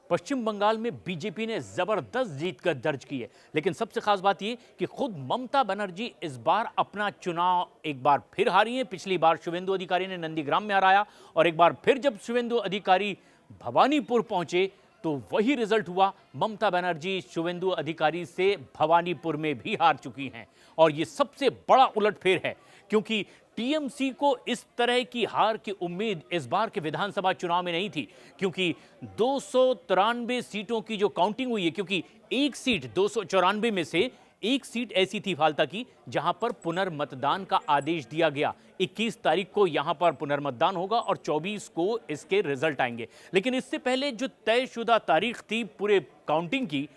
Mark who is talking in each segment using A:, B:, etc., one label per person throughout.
A: पश्चिम बंगाल में बीजेपी ने जबरदस्त जीत का दर्ज की है, लेकिन सबसे खास बात यह कि खुद ममता बनर्जी इस बार अपना चुनाव एक बार फिर हारी है। पिछली बार शुवेंदु अधिकारी ने नंदीग्राम में हराया और एक बार फिर जब शुवेंदु अधिकारी भवानीपुर पहुंचे तो वही रिजल्ट हुआ। ममता बनर्जी शुवेंदु अधिकारी से भवानीपुर में भी हार चुकी हैं और यह सबसे बड़ा उलटफेर है, क्योंकि टीएमसी को इस तरह की हार की उम्मीद इस बार के विधानसभा चुनाव में नहीं थी, क्योंकि 293 सीटों की जो काउंटिंग हुई है, क्योंकि एक सीट 294 में से एक सीट ऐसी थी फाल्ता की जहां पर पुनर्मतदान का आदेश दिया गया। 21 तारीख को यहां पर पुनर्मतदान होगा और 24 को इसके रिजल्ट आएंगे। लेकिन इससे पहले जो तयशुदा तारीख थी पूरे काउंटिंग की,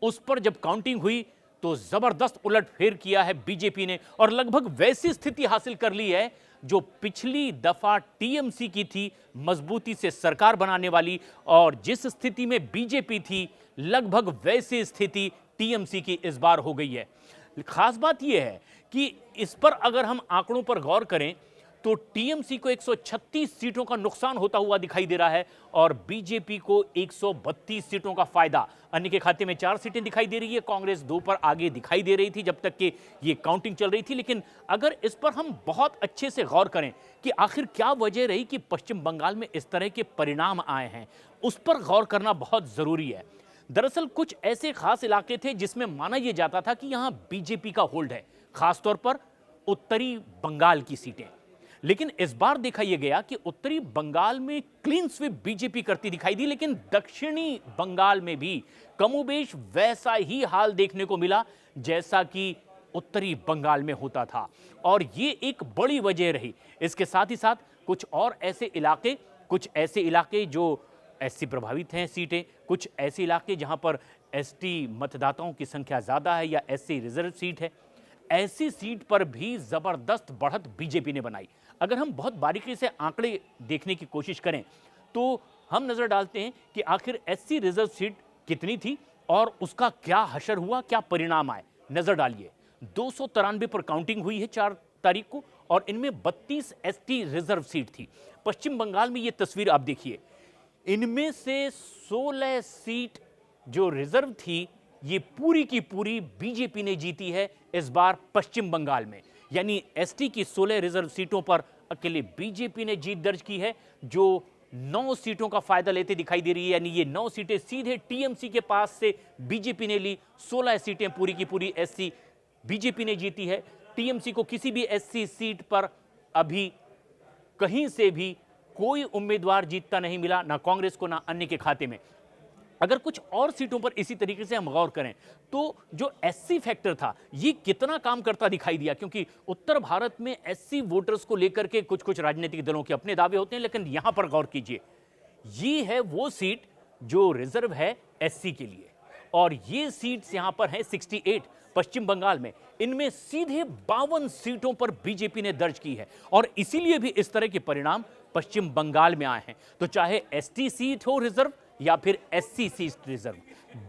A: उस पर जब काउंटिंग हुई तो जबरदस्त उलटफेर किया है बीजेपी ने और लगभग वैसी स्थिति हासिल कर ली है जो पिछली दफा टीएमसी की थी, मजबूती से सरकार बनाने वाली। और जिस स्थिति में बीजेपी थी, लगभग वैसी स्थिति टीएमसी की इस बार हो गई है। खास बात यह है कि इस पर अगर हम आंकड़ों पर गौर करें तो टीएमसी को 136 सीटों का नुकसान होता हुआ दिखाई दे रहा है और बीजेपी को 132 सीटों का फायदा। अन्य के खाते में 4 सीटें दिखाई दे रही है। कांग्रेस 2 पर आगे दिखाई दे रही थी जब तक कि ये काउंटिंग चल रही थी। लेकिन अगर इस पर हम बहुत अच्छे से गौर करें कि आखिर क्या वजह रही कि पश्चिम बंगाल में इस तरह के परिणाम आए हैं, उस पर गौर करना बहुत जरूरी है। दरअसल कुछ ऐसे खास इलाके थे जिसमें माना यह जाता था कि यहां बीजेपी का होल्ड है, खासतौर पर उत्तरी बंगाल की सीटें। लेकिन इस बार देखा यह गया कि उत्तरी बंगाल में क्लीन स्वीप बीजेपी करती दिखाई दी, लेकिन दक्षिणी बंगाल में भी कमोबेश वैसा ही हाल देखने को मिला जैसा कि उत्तरी बंगाल में होता था और ये एक बड़ी वजह रही। इसके साथ ही साथ कुछ ऐसे इलाके जो एससी प्रभावित हैं सीटें, कुछ ऐसे इलाके जहां पर एसटी मतदाताओं की संख्या ज्यादा है या एससी रिजर्व सीट है, ऐसी सीट पर भी जबरदस्त बढ़त बीजेपी ने बनाई। अगर हम बहुत बारीकी से आंकड़े देखने की कोशिश करें तो हम नजर डालते हैं कि आखिर एससी रिजर्व सीट कितनी थी और उसका क्या हशर हुआ, क्या परिणाम आए। नजर डालिए, 293 पर काउंटिंग हुई है 4 तारीख को और इनमें 32 एसटी रिजर्व सीट थी। पश्चिम बंगाल में यह तस्वीर आप देखिए, इनमें से 16 सीट जो रिजर्व थी ये पूरी की पूरी बीजेपी ने जीती है इस बार पश्चिम बंगाल में। यानी एसटी की 16 रिजर्व सीटों पर अकेले बीजेपी ने जीत दर्ज की है, जो 9 सीटों का फायदा लेते दिखाई दे रही है। यानी ये 9 सीटें सीधे टीएमसी के पास से बीजेपी ने ली, 16 सीटें पूरी की पूरी एससी बीजेपी ने जीती है। टीएमसी को किसी भी एससी सीट पर अभी कहीं से भी कोई उम्मीदवार जीतता नहीं मिला, ना कांग्रेस को ना अन्य के खाते में। अगर कुछ और सीटों पर इसी तरीके से हम गौर करें तो जो एससी फैक्टर था ये कितना काम करता दिखाई दिया, क्योंकि उत्तर भारत में एससी वोटर्स को लेकर के कुछ कुछ राजनीतिक दलों के अपने दावे होते हैं, लेकिन यहां पर गौर कीजिए, ये है वो सीट जो रिजर्व है एससी के लिए और ये सीट्स यहां पर है 68 पश्चिम बंगाल में। इनमें सीधे 52 सीटों पर बीजेपी ने दर्ज की है और इसीलिए भी इस तरह के परिणाम पश्चिम बंगाल में आए हैं। तो चाहे एसटी सीट हो रिजर्व या फिर एससी सीट रिजर्व,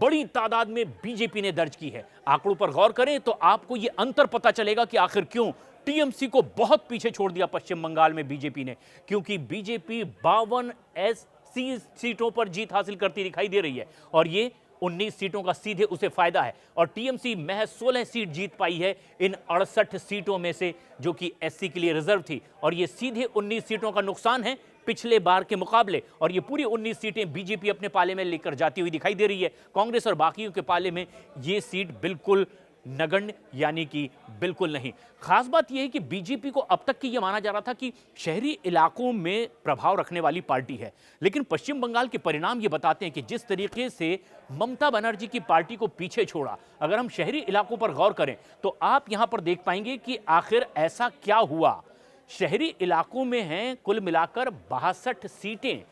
A: बड़ी तादाद में बीजेपी ने दर्ज की है। आंकड़ों पर गौर करें तो आपको यह अंतर पता चलेगा कि आखिर क्यों टीएमसी को बहुत पीछे छोड़ दिया पश्चिम बंगाल में बीजेपी ने, क्योंकि बीजेपी 52 एससी सीटों पर जीत हासिल करती दिखाई दे रही है और ये 19 सीटों का सीधे उसे फायदा है और टीएमसी महज 16 सीट जीत पाई है इन 68 सीटों में से जो कि एससी के लिए रिजर्व थी और ये सीधे 19 सीटों का नुकसान है पिछले बार के मुकाबले और ये पूरी 19 सीटें बीजेपी अपने पाले में लेकर जाती हुई दिखाई दे रही है। कांग्रेस और बाकियों के पाले में ये सीट बिल्कुल नगण्य, यानी कि बिल्कुल नहीं। खास बात यह है कि बीजेपी को अब तक की यह माना जा रहा था कि शहरी इलाकों में प्रभाव रखने वाली पार्टी है, लेकिन पश्चिम बंगाल के परिणाम ये बताते हैं कि जिस तरीके से ममता बनर्जी की पार्टी को पीछे छोड़ा, अगर हम शहरी इलाकों पर गौर करें तो आप यहां पर देख पाएंगे कि आखिर ऐसा क्या हुआ। शहरी इलाकों में हैं कुल मिलाकर 62 सीटें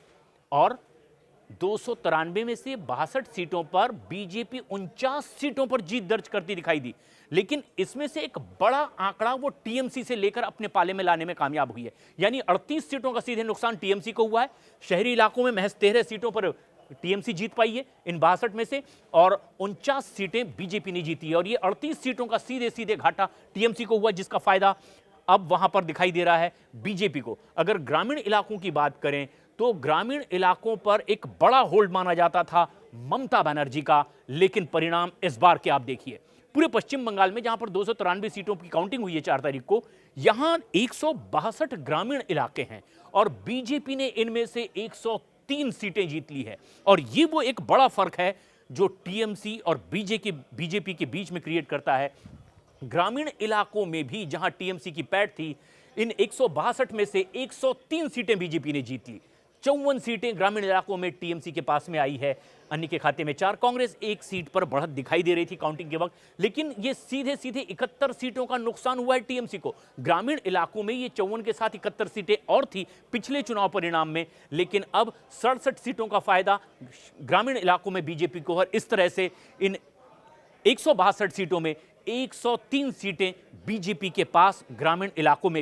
A: और 293 में से 62 सीटों पर बीजेपी 49 सीटों पर जीत दर्ज करती दिखाई दी, लेकिन इसमें से एक बड़ा आंकड़ा वो टीएमसी से लेकर अपने पाले में लाने में कामयाब हुई है। यानी 38 सीटों का सीधे नुकसान टीएमसी को हुआ है। शहरी इलाकों में महज 13 सीटों पर टीएमसी जीत पाई है इन 62 में से और 49 सीटें बीजेपी ने जीती है और ये 38 सीटों का सीधे सीधे घाटा टीएमसी को हुआ, जिसका फायदा अब वहां पर दिखाई दे रहा है बीजेपी को। अगर ग्रामीण इलाकों की बात करें तो ग्रामीण इलाकों पर एक बड़ा होल्ड माना जाता था ममता बनर्जी का। लेकिन परिणाम इस बार के आप देखिए, पूरे पश्चिम बंगाल में जहां पर 293 सीटों की काउंटिंग हुई है 4 तारीख को, यहां 162 ग्रामीण इलाके हैं और बीजेपी ने इनमें से 103 सीटें जीत ली है। और ये वो एक बड़ा फर्क है जो टीएमसी और बीजेपी के बीच में क्रिएट करता है। ग्रामीण इलाकों में भी जहां टीएमसी की पैठ थी, इन 162 में से 103 सीटें बीजेपी ने जीत ली। 54 सीटें ग्रामीण इलाकों में टीएमसी के पास में आई है, अन्य के खाते में 4। कांग्रेस 1 सीट पर बढ़त दिखाई दे रही थी काउंटिंग के वक्त, लेकिन ये सीधे सीधे 71 सीटों का नुकसान हुआ है टीएमसी को। ग्रामीण इलाकों में ये 54 के साथ 71 सीटें और थी पिछले चुनाव परिणाम में, लेकिन अब 67 सीटों का फायदा ग्रामीण इलाकों में बीजेपी को है। इस तरह से इन 162 सीटों में 103 सीटें बीजेपी के पास ग्रामीण इलाकों में